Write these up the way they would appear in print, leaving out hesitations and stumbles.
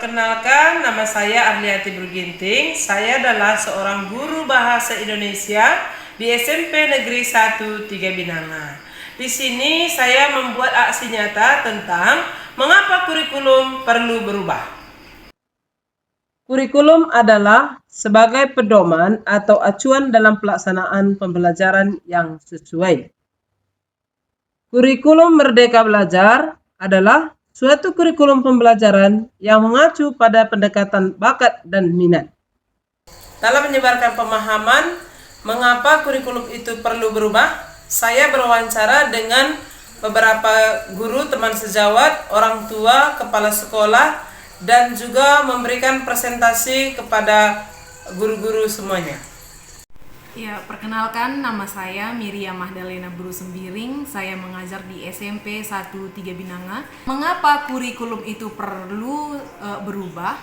Perkenalkan, nama saya Arliati Berginting. Saya adalah seorang guru bahasa Indonesia di SMP Negeri 1 3 Binanga. Di sini saya membuat aksi nyata tentang mengapa kurikulum perlu berubah. Kurikulum adalah sebagai pedoman atau acuan dalam pelaksanaan pembelajaran yang sesuai. Kurikulum Merdeka Belajar adalah suatu kurikulum pembelajaran yang mengacu pada pendekatan bakat dan minat. Dalam menyebarkan pemahaman mengapa kurikulum itu perlu berubah, saya berwawancara dengan beberapa guru, teman sejawat, orang tua, kepala sekolah, dan juga memberikan presentasi kepada guru-guru semuanya. Ya, perkenalkan, nama saya Miriam Mahdalena Buru Sembiring. Saya mengajar di SMP 1 3 Binanga. Mengapa kurikulum itu perlu berubah?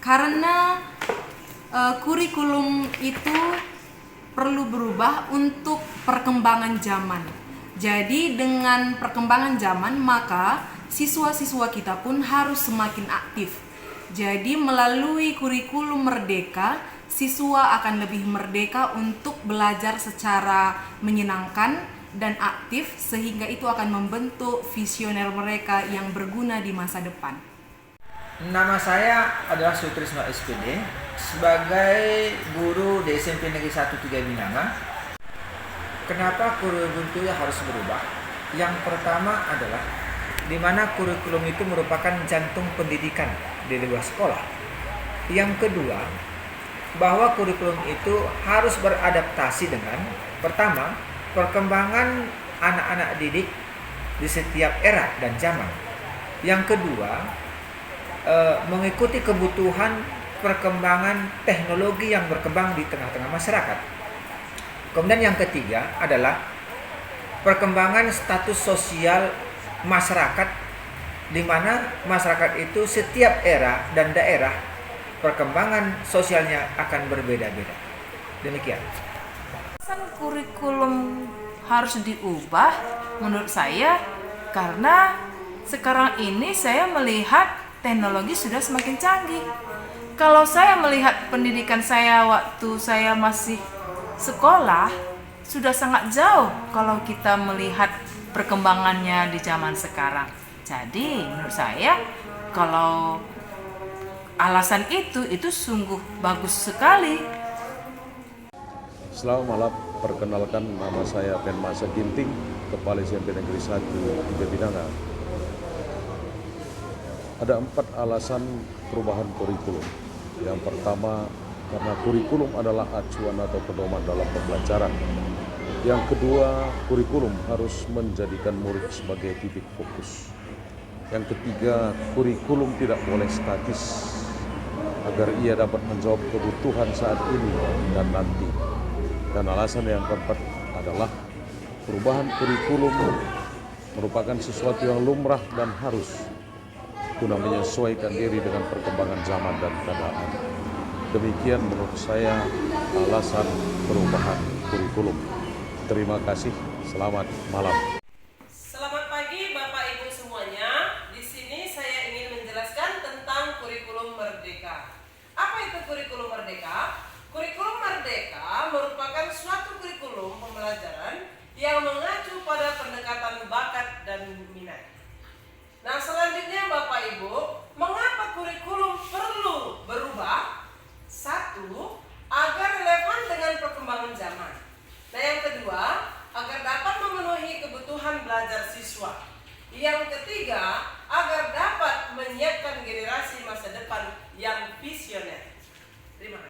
Karena kurikulum itu perlu berubah untuk perkembangan zaman. Jadi dengan perkembangan zaman, maka siswa-siswa kita pun harus semakin aktif. Jadi melalui kurikulum merdeka, siswa akan lebih merdeka untuk belajar secara menyenangkan dan aktif, sehingga itu akan membentuk visioner mereka yang berguna di masa depan. Nama saya adalah Sutrisno SPD, sebagai guru di SMP Negeri 1 3 Binanga. Kenapa kurikulum itu harus berubah? Yang pertama adalah di mana kurikulum itu merupakan jantung pendidikan di luar sekolah. Yang kedua, bahwa kurikulum itu harus beradaptasi dengan pertama, perkembangan anak-anak didik di setiap era dan zaman. Yang kedua, mengikuti kebutuhan perkembangan teknologi yang berkembang di tengah-tengah masyarakat. Kemudian yang ketiga adalah perkembangan status sosial masyarakat, di mana masyarakat itu setiap era dan daerah perkembangan sosialnya akan berbeda-beda. Demikian. Kurikulum harus diubah menurut saya karena sekarang ini saya melihat teknologi sudah semakin canggih. Kalau saya melihat pendidikan saya waktu saya masih sekolah, sudah sangat jauh kalau kita melihat perkembangannya di zaman sekarang. Jadi menurut saya kalau alasan itu sungguh bagus sekali. Selamat malam, perkenalkan, nama saya Penmasa Ginting, Kepala SMP Negeri 1 3 Binanga. Ada 4 alasan perubahan kurikulum. Yang pertama, karena kurikulum adalah acuan atau pedoman dalam pembelajaran. Yang kedua, kurikulum harus menjadikan murid sebagai titik fokus. Yang ketiga, kurikulum tidak boleh statis agar ia dapat menjawab kebutuhan saat ini dan nanti. Dan alasan yang keempat adalah perubahan kurikulum merupakan sesuatu yang lumrah dan harus guna menyesuaikan diri dengan perkembangan zaman dan keadaan. Demikian menurut saya alasan perubahan kurikulum. Terima kasih, selamat malam. Selamat pagi Bapak Ibu semuanya. Di sini saya ingin menjelaskan tentang kurikulum merdeka. Apa itu kurikulum merdeka? Kurikulum merdeka merupakan suatu kurikulum pembelajaran yang mengacu pada pendekatan bakat dan minat. Nah, selanjutnya Bapak Ibu, mengapa kurikulum perlu berubah? Satu, agar relevan dengan perkembangan zaman. Nah, yang kedua, agar dapat memenuhi kebutuhan belajar siswa. Yang ketiga, agar dapat menyiapkan generasi masa depan yang visioner. Terima kasih.